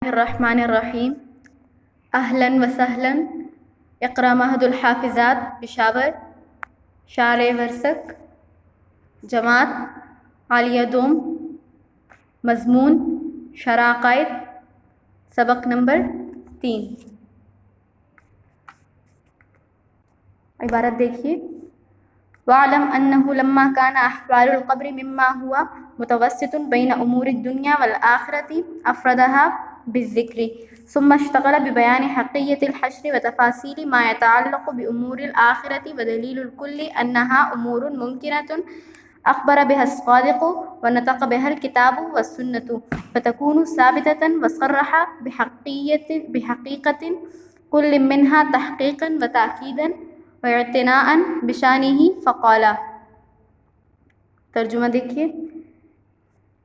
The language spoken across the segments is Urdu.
الرحمن الرحیم اہلاً و سہلاً اقرا مہد الحافظات پشاور شارع ورسک جماعت عالیہ دوم مضمون شرح عقائد سبق نمبر 3 عبارت دیکھیے وَاعْلَمْ أَنَّهُ لَمَّا كَانَ أَحْوَالُ الْقَبْرِ مِمَّا هُوَ مُتَوَسِّطٌ بَيْنَ أُمُورِ الدُّنْيَا وَالْآخِرَةِ أَفْرَدَهَا بِالذِّكْرِ ثُمَّ اشْتَغَلَ بِبَيَانِ حَقِّيَّةِ الْحَشْرِ وَتَفَاصِيلِ مَا يَتَعَلَّقُ بِأُمُورِ الْآخِرَةِ وَدَلِيلُ الْكُلِّ أَنَّهَا أُمُورٌ مُمْكِنَةٌ أخبر بها الصادق ونطق بها الكتاب والسنة فتكون ثابتة وصرح بحقيقة كل منها تحقيقا وتأكيدا واعتناء بشانه فقال. ترجمہ دیکھیے،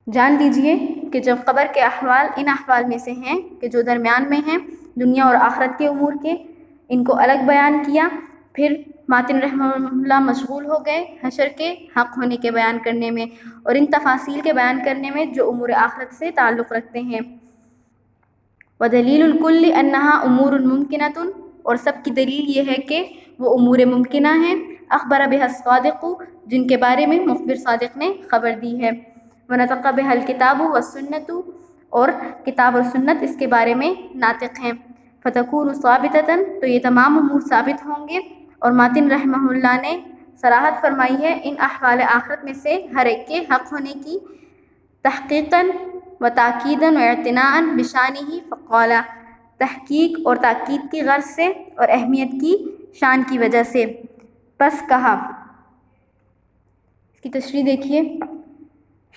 جان لیجئے کہ جب قبر کے احوال ان احوال میں سے ہیں کہ جو درمیان میں ہیں دنیا اور آخرت کے امور کے، ان کو الگ بیان کیا. پھر ماتن رحمہ اللہ مشغول ہو گئے حشر کے حق ہونے کے بیان کرنے میں اور ان تفاصیل کے بیان کرنے میں جو امور آخرت سے تعلق رکھتے ہیں. وَدَلِيلُ الْكُلِّ أَنَّهَا أُمُورٌ مُمْكِنَةٌ، اور سب کی دلیل یہ ہے کہ وہ امور ممکنہ ہیں. اخبر بها الصادق، جن کے بارے میں مخبر صادق نے خبر دی ہے. ونطق بها الكتاب والسنة، اور کتاب اور سنت اس کے بارے میں ناطق ہیں. فتكون ثابتة، تو یہ تمام امور ثابت ہوں گے. اور ماتن رحمہ اللہ نے صراحت فرمائی ہے ان احوال آخرت میں سے ہر ایک کے حق ہونے کی، تحقیقاً و تاکیداً و اعتناء بشانہ فقال، تحقیق اور تاکید کی غرض سے اور اہمیت کی شان کی وجہ سے پس کہا. اس کی تشریح دیکھیے.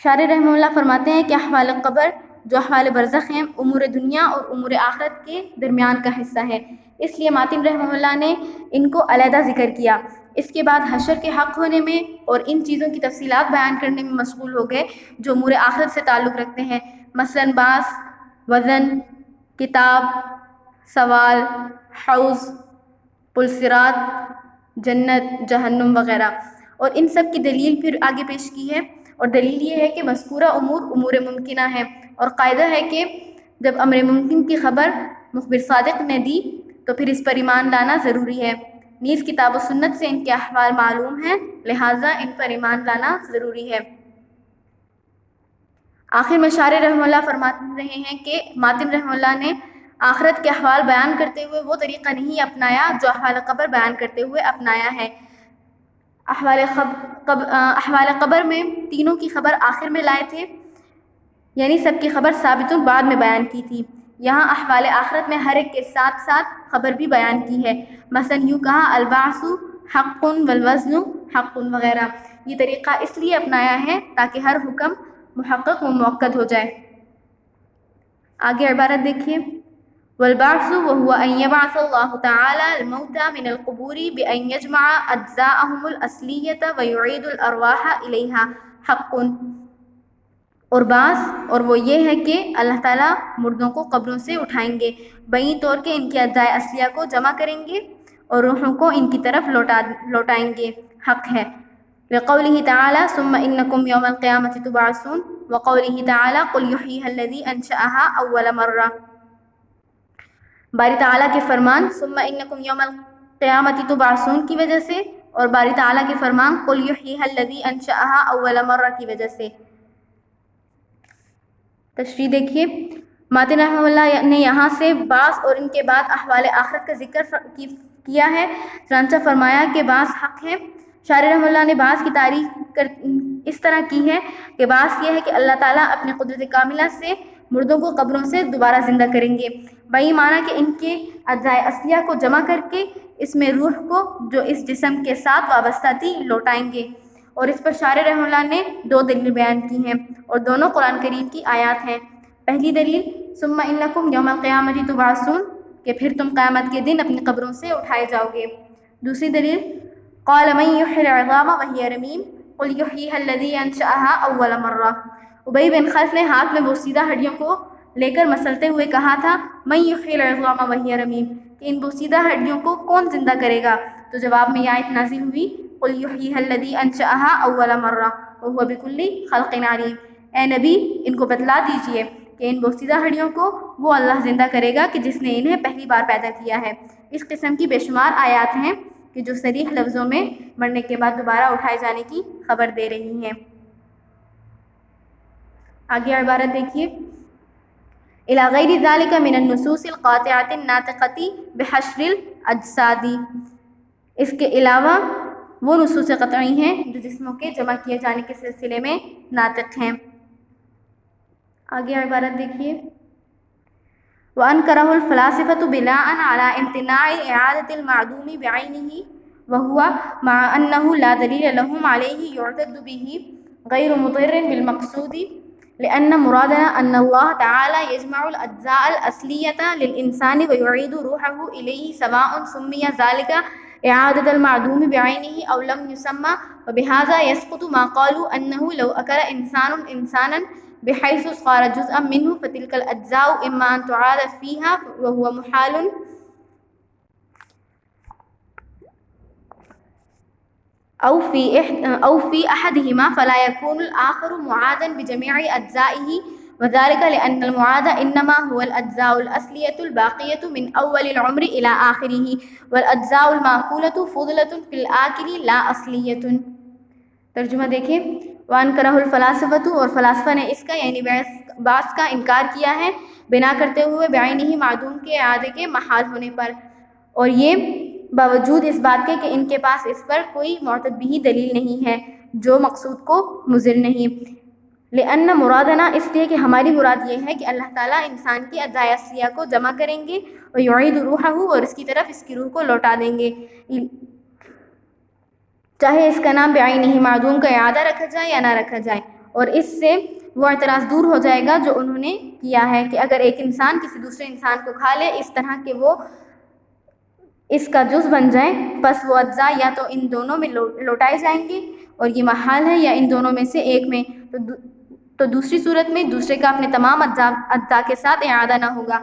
شارح رحمہ اللہ فرماتے ہیں کہ احوال قبر جو احوال برزخ ہیں امور دنیا اور امور آخرت کے درمیان کا حصہ ہے، اس لیے ماتن رحمہ اللہ نے ان کو علیحدہ ذکر کیا. اس کے بعد حشر کے حق ہونے میں اور ان چیزوں کی تفصیلات بیان کرنے میں مشغول ہو گئے جو امور آخرت سے تعلق رکھتے ہیں، مثلاً بعث، وزن، کتاب، سوال، حوض، پل صراط، جنت، جہنم وغیرہ. اور ان سب کی دلیل پھر آگے پیش کی ہے، اور دلیل یہ ہے کہ مذکورہ امور ممکنہ ہیں، اور قاعدہ ہے کہ جب امر ممکن کی خبر مخبر صادق نے دی تو پھر اس پر ایمان لانا ضروری ہے. نیز کتاب و سنت سے ان کے احوال معلوم ہیں، لہٰذا ان پر ایمان لانا ضروری ہے. آخر میں شارح رحمہ اللہ فرماتے رہے ہیں کہ ماتن رحمہ اللہ نے آخرت کے احوال بیان کرتے ہوئے وہ طریقہ نہیں اپنایا جو احوال قبر بیان کرتے ہوئے اپنایا ہے. احوال قبر میں تینوں کی خبر آخر میں لائے تھے، یعنی سب کی خبر ثابت بعد میں بیان کی تھی. یہاں احوال آخرت میں ہر ایک کے ساتھ ساتھ خبر بھی بیان کی ہے. مثلا یوں کہا البعث حق والوزن حق وغیرہ. یہ طریقہ اس لیے اپنایا ہے تاکہ ہر حکم محقق و مؤکد ہو جائے. آگے عبارت دیکھیے. والبعث وهو أن يبعث الله تعالى الموتى من القبور بأن يجمع أجزاءهم الأصلية ويعيد الأرواح إليها حق. اور بعث اور وہ یہ ہے کہ اللہ تعالیٰ مردوں کو قبروں سے اٹھائیں گے، بئی طور کے ان کی اجزاء اصلیہ کو جمع کریں گے اور روحوں کو ان کی طرف لوٹائیں گے، حق ہے. لقوله تعالی ثم انکم یوم القیامۃ تبعثون، وقوله تعالی قل یحییها الذی انشأها اول مرہ. باری تعالیٰ کے فرمان ثم انکم یوم القیامۃ تبعثون کی وجہ سے، اور باری تعالیٰ کے فرمان قل یحییها الذی انشأها اول مرہ کی وجہ سے. تشریح دیکھیے. ماتن رحمہ اللہ نے یہاں سے بعث اور ان کے بعد احوال آخرت کا ذکر کیا ہے، چنانچہ فرمایا کہ بعث حق ہے. شارح رحمہ اللہ نے بعث کی تعریف اس طرح کی ہے کہ بعث یہ ہے کہ اللہ تعالیٰ اپنی قدرت کاملہ سے مردوں کو قبروں سے دوبارہ زندہ کریں گے، بئی معنی کہ ان کے اجزاء اصلیہ کو جمع کر کے اس میں روح کو جو اس جسم کے ساتھ وابستہ تھی لوٹائیں گے. اور اس پر شارح رحمہ اللہ نے 2 دلیل بیان کی ہیں، اور دونوں قرآن کریم کی آیات ہیں. پہلی دلیل ثم انکم یوم القیامۃ تبعثون، کہ پھر تم قیامت کے دن اپنی قبروں سے اٹھائے جاؤ گے. دوسری دلیل قال من یحیی العظام وہی رمیم قل یحییها الذی انشأها اول مرہ. ابی بن خلف نے ہاتھ میں بوسیدہ ہڈیوں کو لے کر مسلتے ہوئے کہا تھا من یحیی العظام وہی رمیم، کہ ان بوسیدہ ہڈیوں کو کون زندہ کرے گا؟ تو جواب میں یہ آیت نازل ہوئی قل یحییها الذی انشأها اول مرہ وهو بکل خلق علیم. اے نبی ان کو بتلا دیجئے کہ ان بوسیدہ ہڈیوں کو وہ اللہ زندہ کرے گا کہ جس نے انہیں پہلی بار پیدا کیا ہے۔ اس قسم کی بے شمار آیات ہیں کہ جو صریح لفظوں میں مرنے کے بعد دوبارہ اٹھائے جانے کی خبر دے رہی ہیں۔ آگے عبارت دیکھیے، إلى غیر ذلك من النصوص القاطعة الناطقة بحشر الأجساد، اس کے علاوہ وہ نصوص قطعی ہیں جو جسموں کے جمع کیے جانے کے سلسلے میں ناطق ہیں۔ آگے عبارت دیکھیے، وأنكره الفلاسفة بناء على امتناع إعادة المعدوم بعينه وهو مع أنه لا دليل لهم عليه يعتد به غير مضر بالمقصود، لأن مرادنا أن الله تعالى يجمع الأجزاء الأصلية للإنسان ويعيد روحه إليه سواء سمي ذلك إعادة المعدوم بعينه أو لم يسمى، وبهذا يسقط ما قالوا أنه لو أكل إنسان إنسانا بحيث صار جزءا منه فتلك الأجزاء إما أن تعاد فيها وهو محال أو في أحدهما فلا يكون الآخر معادا بجميع أجزائه، وذلك لأن المعاد إنما هو الأجزاء الأصلية الباقية من أول العمر إلى آخره، والأجزاء المأكولة فضلة في الآكل لا أصلية۔ ترجمہ دیکھیں، وَأَنْكَرَهُ الْفَلَاسِفَةُ، اور فلاسفہ نے اس کا یعنی بعث کا انکار کیا ہے، بنا کرتے ہوئے بعینہ معدوم کے اعادے کے محال ہونے پر، اور یہ باوجود اس بات کے کہ ان کے پاس اس پر کوئی معتد بھی دلیل نہیں ہے جو مقصود کو مضر نہیں۔ لأن مرادنا، اس لیے کہ ہماری مراد یہ ہے کہ اللہ تعالیٰ انسان کی اجزائے اصلیہ کو جمع کریں گے، اور یعید روحہ، اور اس کی طرف اس کی روح کو لوٹا دیں گے، چاہے اس کا نام بعینہ معدوم کا اعادہ رکھا جائے یا نہ رکھا جائے۔ اور اس سے وہ اعتراض دور ہو جائے گا جو انہوں نے کیا ہے کہ اگر ایک انسان کسی دوسرے انسان کو کھا لے اس طرح کہ وہ اس کا جز بن جائیں، پس وہ اجزاء یا تو ان دونوں میں لوٹائے جائیں گے اور یہ محال ہے، یا ان دونوں میں سے ایک میں، تو دوسری صورت میں دوسرے کا اپنے تمام اجزاء کے ساتھ اعادہ نہ ہوگا،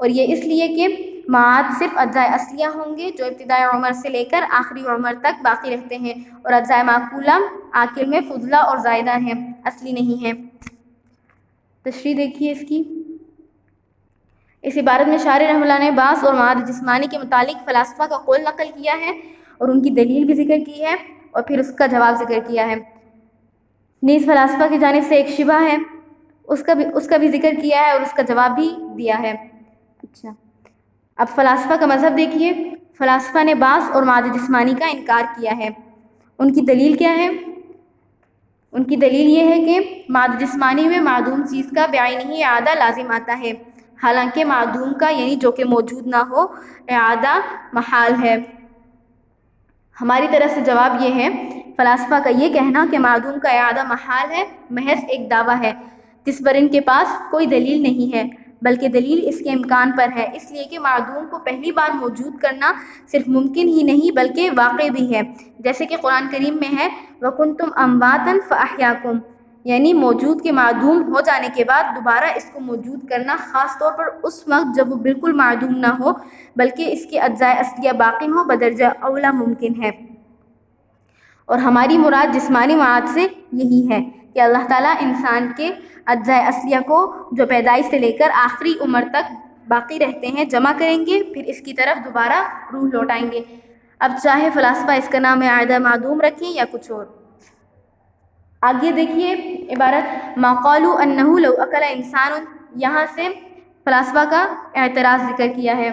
اور یہ اس لیے کہ معاد صرف اجزاء اصلیہ ہوں گے جو ابتدائی عمر سے لے کر آخری عمر تک باقی رہتے ہیں، اور اجزاء معقولہ عاقل میں فضلہ اور زائدہ ہیں، اصلی نہیں ہیں۔ تشریح دیکھیے اس کی، اس عبارت میں شارح رحمہ اللہ نے بعث اور معاد جسمانی کے متعلق فلاسفہ کا قول نقل کیا ہے اور ان کی دلیل بھی ذکر کی ہے، اور پھر اس کا جواب ذکر کیا ہے۔ نیز فلاسفہ کی جانب سے ایک شبہ ہے، اس کا بھی ذکر کیا ہے اور اس کا جواب بھی دیا ہے۔ اچھا، اب فلاسفہ کا مذہب دیکھیے، فلاسفہ نے بعث اور معاد جسمانی کا انکار کیا ہے۔ ان کی دلیل کیا ہے؟ ان کی دلیل یہ ہے کہ معاد جسمانی میں معدوم چیز کا بعینہ اعادہ لازم آتا ہے، حالانکہ معدوم کا یعنی جو کہ موجود نہ ہو اعادہ محال ہے۔ ہماری طرف سے جواب یہ ہے، فلاسفہ کا یہ کہنا کہ معدوم کا اعادہ محال ہے محض ایک دعویٰ ہے جس پر ان کے پاس کوئی دلیل نہیں ہے، بلکہ دلیل اس کے امکان پر ہے، اس لیے کہ معدوم کو پہلی بار موجود کرنا صرف ممکن ہی نہیں بلکہ واقع بھی ہے، جیسے کہ قرآن کریم میں ہے وَكُنْتُمْ أَمْوَاتًا فَأَحْيَاكُمْ، یعنی موجود کے معدوم ہو جانے کے بعد دوبارہ اس کو موجود کرنا، خاص طور پر اس وقت جب وہ بالکل معدوم نہ ہو بلکہ اس کے اجزاء اصلیہ باقی ہوں، بدرجہ اولا ممکن ہے۔ اور ہماری مراد جسمانی معاد سے یہی ہے کہ اللہ تعالیٰ انسان کے اجزاء اصلیہ کو جو پیدائش سے لے کر آخری عمر تک باقی رہتے ہیں جمع کریں گے، پھر اس کی طرف دوبارہ روح لوٹائیں گے۔ اب چاہے فلاسفہ اس کا نام اعادہ معدوم رکھیں یا کچھ اور۔ آگے دیکھیے عبارت، ما قالوا انہ لو اکل انسان، یہاں سے فلاسفہ کا اعتراض ذکر کیا ہے۔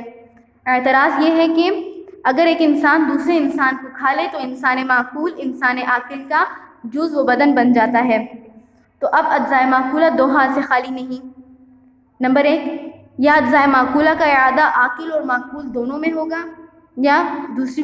اعتراض یہ ہے کہ اگر ایک انسان دوسرے انسان کو کھا لے تو انسان معقول انسان عاقل کا جز و بدن بن جاتا ہے، تو اب اجزاء معقولہ دو حال سے خالی نہیں۔ نمبر ایک، یا اجزاء معقولہ کا اعادہ عاقل اور معقول دونوں میں ہوگا، یا دوسری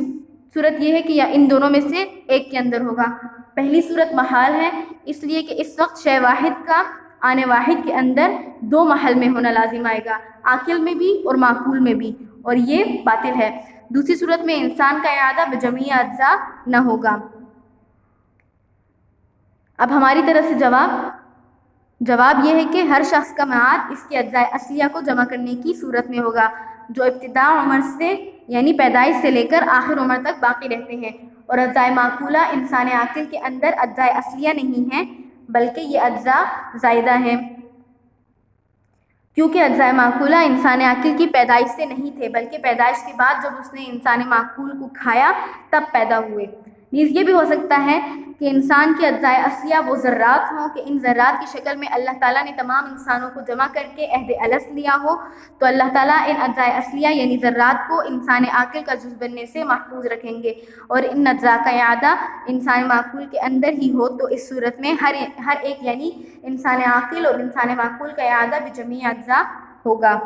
صورت یہ ہے کہ یا ان دونوں میں سے ایک کے اندر ہوگا۔ پہلی صورت محال ہے، اس لیے کہ اس وقت شے واحد کا آنے واحد کے اندر دو محل میں ہونا لازم آئے گا، عاقل میں بھی اور معقول میں بھی، اور یہ باطل ہے۔ دوسری صورت میں انسان کا اعادہ بجمیع اجزاء نہ ہوگا۔ اب ہماری طرف سے جواب یہ ہے کہ ہر شخص کا معاد اس کے اجزاء اصلیہ کو جمع کرنے کی صورت میں ہوگا جو ابتدا عمر سے یعنی پیدائش سے لے کر آخر عمر تک باقی رہتے ہیں، اور اجزاء معقولہ انسان عاقل کے اندر اجزاء اصلیہ نہیں ہیں بلکہ یہ اجزاء زائدہ ہیں۔ کیونکہ اجزائے معقولہ انسان عاقل کی پیدائش سے نہیں تھے، بلکہ پیدائش کے بعد جب اس نے انسان معقول کو کھایا تب پیدا ہوئے۔ نیز یہ بھی ہو سکتا ہے کہ انسان کے اجزائے اصلیہ وہ ذرات ہوں کہ ان ذرات کی شکل میں اللہ تعالیٰ نے تمام انسانوں کو جمع کر کے عہد الست لیا ہو، تو اللہ تعالیٰ ان اجزائے اصلیہ یعنی ذرات کو انسان عاقل کا جز بننے سے محفوظ رکھیں گے، اور ان اجزاء کا اعادہ انسان معقول کے اندر ہی ہو، تو اس صورت میں ہر ایک یعنی انسان عاقل اور انسان معقول کا اعادہ بجمیع اجزاء ہوگا۔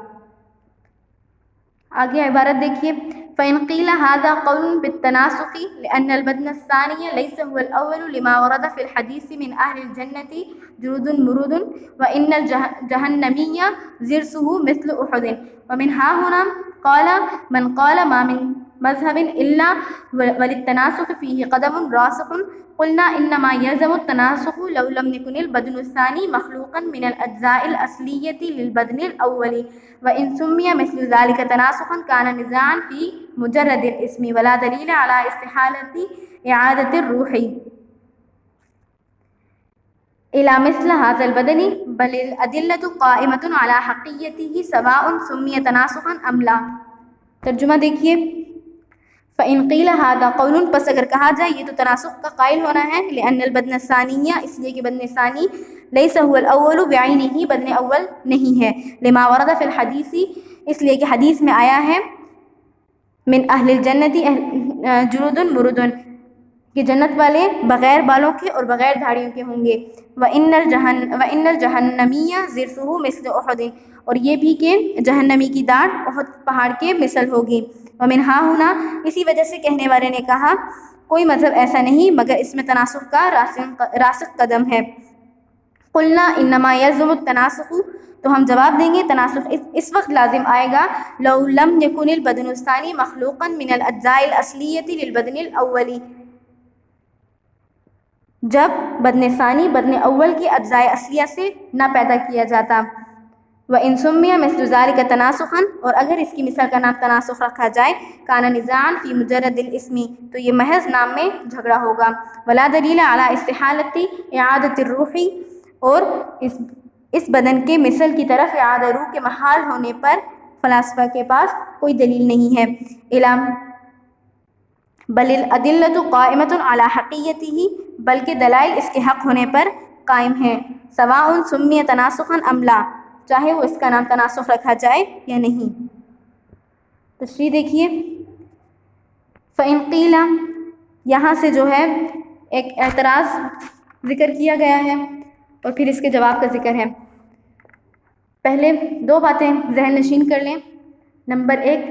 آگے عبارت دیکھیے، فَإِنْ قِيلَ هَذَا قَوْلٌ بِالتَّنَاسُخِ لِأَنَّ الْبَدْنَ الثَّانِيَ لَيْسَ هُوَ الْأَوَّلُ لِمَا وَرَدَ فِي الْحَدِيثِ مِنْ أَهْلِ الْجَنَّةِ جُلُودٌ مُرُودٌ وَإِنَّ الْجَهَنَّمِيَّ زِرْسُهُ مِثْلُ أُحُدٍ ومن ها هنا قال من قال ما من مذهب إلا وللتناسخ فيه قدم راسخ قلنا إنما يلزم التناسخ لو لم يكن البدن الثاني مخلوقا من الأجزاء الأصلية للبدن الأول، وإن سمي مثل ذلك تناسخا كان نزاعا في مجرد الاسم ولا دليل على استحالة إعادة الروح إلى مثل هذا البدن، بل الأدلة قائمة على حقيته سواء سمي تناسخا أم لا۔ ترجمہ دیکھیے، فَإِنْ قِيلَ هَذَا قَوْلٌ، پس اگر کہا جائے یہ تو تناسخ کا قائل ہونا ہے، لِأَنَّ الْبَدْنَ الثَّانِيَّ، اس لیے کہ بدن ثانی لَيْسَ هُوَ الْأَوَّلُ بِعَيْنِهِ، بدن اول نہیں ہے، لِمَا وَرَدَ فِي الْحَدِيثِ، اس لیے کہ حدیث میں آیا ہے، من اہل الجنت جلود مرود، کہ جنت والے بغیر بالوں کے اور بغیر دھاڑیوں کے ہوں گے، وَإِنَّ الْجَهَنَّمِيَّ زِرْسُهُ مِثْلُ أُحُدٍ، اور یہ بھی کہ جہنمی کی داڑھ احد پہاڑ کے مثل ہوگی، ومن ہا ہونا، اسی وجہ سے کہنے والے نے کہا کوئی مذہب ایسا نہیں مگر اس میں تناسخ کا راسخ قدم ہے۔ قلنا انما یلزم التناسخ، تو ہم جواب دیں گے تناسخ اس وقت لازم آئے گا لو لم یکن البدن الثانی مخلوقا من الاجزاء الاصلیۃ للبدن الاول، جب بدن ثانی بدن اول کی اجزاء اصلیہ سے نہ پیدا کیا جاتا، وَإِن سُمِّيَ مِثْلُ ذَلِكَ تَنَاسُخًا، اور اگر اس کی مثال کا نام تناسخ رکھا جائے، كَانَ نِزَاعًا فِي مُجَرَّدِ الْإِسْمِ، تو یہ محض نام میں جھگڑا ہوگا، وَلَا دَلِيلَ عَلَى اسْتِحَالَةِ إِعَادَةِ الرُّوحِ، اور اس بدن کے مثل کی طرف اعادہ روح کے محال ہونے پر فلاسفہ کے پاس کوئی دلیل نہیں ہے، بل الادلۃ قائمۃ علی حقیقتہ، بلکہ دلائل اس کے حق ہونے پر قائم ہیں، سواء سمی تناسخا ام لا، چاہے وہ اس کا نام تناسخ رکھا جائے یا نہیں۔ تشریح دیکھیے، فَإِنْ قِيلَ، یہاں سے جو ہے ایک اعتراض ذکر کیا گیا ہے اور پھر اس کے جواب کا ذکر ہے۔ پہلے دو باتیں ذہن نشین کر لیں۔ نمبر 1،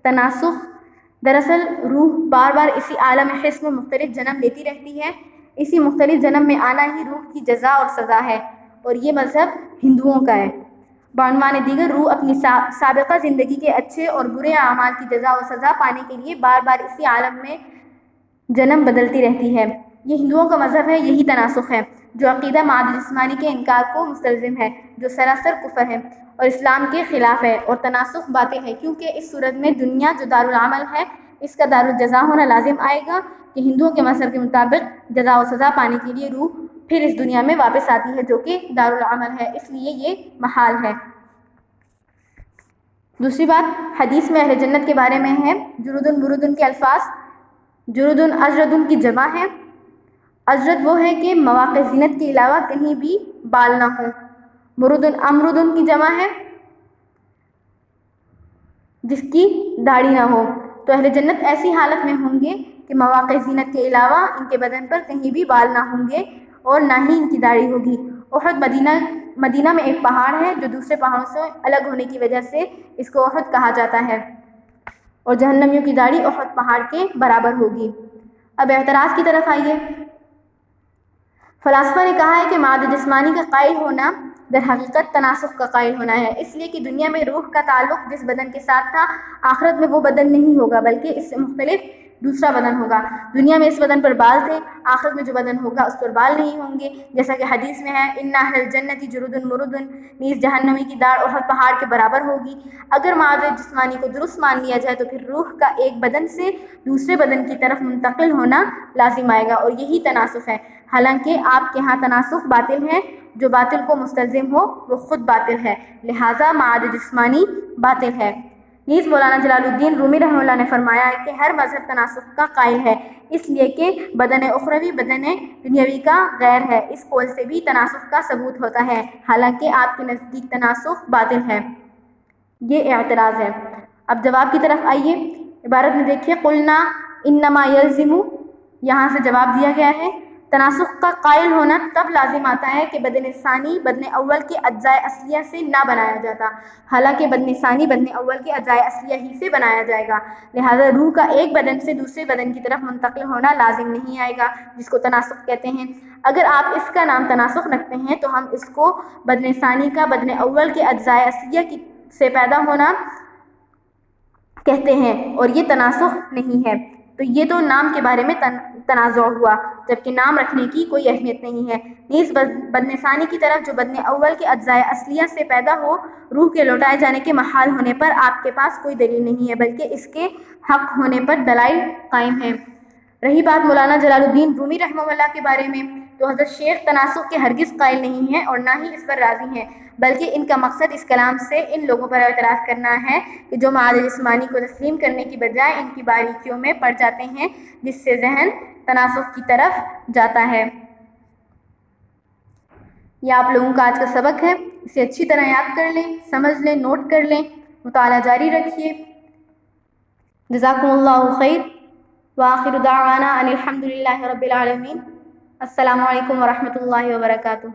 تناسخ، دراصل روح بار بار اسی عالم حس میں مختلف جنم لیتی رہتی ہے، اسی مختلف جنم میں آنا ہی روح کی جزا اور سزا ہے، اور یہ مذہب ہندوؤں کا ہے۔ بعنوان دیگر، روح اپنی سابقہ زندگی کے اچھے اور برے اعمال کی جزا و سزا پانے کے لیے بار بار اسی عالم میں جنم بدلتی رہتی ہے۔ یہ ہندوؤں کا مذہب ہے، یہی تناسخ ہے، جو عقیدہ معاد جسمانی کے انکار کو مستلزم ہے، جو سراسر کفر ہے اور اسلام کے خلاف ہے، اور تناسخ باطل ہے، کیونکہ اس صورت میں دنیا جو دارالعمل ہے اس کا دارالجزا ہونا لازم آئے گا کہ ہندوؤں کے مذہب کے مطابق جزا و سزا پانے کے لیے روح پھر اس دنیا میں واپس آتی ہے جو کہ دارالعمل ہے، اس لیے یہ محال ہے۔ دوسری بات، حدیث میں اہل جنت کے بارے میں ہے، جلود مرود کے الفاظ، جلود اجرد کی جمع ہے۔ اجرد وہ ہے کہ مواقع زینت کے علاوہ کہیں بھی بال نہ ہوں، مرود امرود کی جمع ہے جس کی داڑھی نہ ہو، تو اہل جنت ایسی حالت میں ہوں گے کہ مواقع زینت کے علاوہ ان کے بدن پر کہیں بھی بال نہ ہوں گے اور نہ ہی ان کی داڑھی ہوگی۔ احد مدینہ میں ایک پہاڑ ہے جو دوسرے پہاڑوں سے الگ ہونے کی وجہ سے اس کو احد کہا جاتا ہے، اور جہنمیوں کی داڑھی احد پہاڑ کے برابر ہوگی۔ اب اعتراض کی طرف آئیے۔ فلاسفہ نے کہا ہے کہ مادہ جسمانی کا قائل ہونا در حقیقت تناسخ کا قائل ہونا ہے، اس لیے کہ دنیا میں روح کا تعلق جس بدن کے ساتھ تھا، آخرت میں وہ بدن نہیں ہوگا بلکہ اس سے مختلف دوسرا بدن ہوگا۔ دنیا میں اس بدن پر بال تھے، آخرت میں جو بدن ہوگا اس پر بال نہیں ہوں گے، جیسا کہ حدیث میں ہے، ان اہل الجنت جلود مرود، نیز جہنمی کی داڑھ احد پہاڑ کے برابر ہوگی۔ اگر مادہ جسمانی کو درست مان لیا جائے تو پھر روح کا ایک بدن سے دوسرے بدن کی طرف منتقل ہونا لازم آئے گا، اور یہی تناسخ ہے۔ حالانکہ آپ کے ہاں تناسخ باطل ہے، جو باطل کو مستلزم ہو وہ خود باطل ہے، لہٰذا معاد جسمانی باطل ہے۔ نیز مولانا جلال الدین رومی رحمہ اللہ نے فرمایا ہے کہ ہر مذہب تناسخ کا قائل ہے، اس لیے کہ بدن اخروی بدن دنیاوی کا غیر ہے، اس قول سے بھی تناسخ کا ثبوت ہوتا ہے، حالانکہ آپ کے نزدیک تناسخ باطل ہے۔ یہ اعتراض ہے۔ اب جواب کی طرف آئیے، عبارت میں دیکھیے قلنا انما یلزم، یہاں سے جواب دیا گیا ہے تناسخ کا قائل ہونا تب لازم آتا ہے کہ بدن ثانی بدن اول کے اجزاء اصلیہ سے نہ بنایا جاتا، حالانکہ بدن ثانی بدن اول کے اجزاء اصلیہ ہی سے بنایا جائے گا، لہٰذا روح کا ایک بدن سے دوسرے بدن کی طرف منتقل ہونا لازم نہیں آئے گا، جس کو تناسخ کہتے ہیں۔ اگر آپ اس کا نام تناسخ رکھتے ہیں تو ہم اس کو بدن ثانی کا بدن اول کے اجزاء اصلیہ سے پیدا ہونا کہتے ہیں، اور یہ تناسخ نہیں ہے۔ تو یہ تو نام کے بارے میں تنازع ہوا، جبکہ نام رکھنے کی کوئی اہمیت نہیں ہے۔ نیز بدن ثانی کی طرف جو بدن اول کے اجزاء اصلیہ سے پیدا ہو، روح کے لوٹائے جانے کے محال ہونے پر آپ کے پاس کوئی دلیل نہیں ہے، بلکہ اس کے حق ہونے پر دلائل قائم ہیں۔ رہی بات مولانا جلال الدین رومی رحمہ اللہ کے بارے میں، تو حضرت شیخ تناسخ کے ہرگز قائل نہیں ہیں اور نہ ہی اس پر راضی ہیں، بلکہ ان کا مقصد اس کلام سے ان لوگوں پر اعتراض کرنا ہے کہ جو معاد جسمانی کو تسلیم کرنے کی بجائے ان کی باریکیوں میں پڑ جاتے ہیں، جس سے ذہن تناسخ کی طرف جاتا ہے۔ یہ آپ لوگوں کا آج کا سبق ہے، اسے اچھی طرح یاد کر لیں، سمجھ لیں، نوٹ کر لیں، مطالعہ جاری رکھیے۔ جزاکم اللہ خیر، وآخر دعوانا ان الحمد للہ رب العالمین۔ السلام علیکم ورحمۃ اللہ وبرکاتہ۔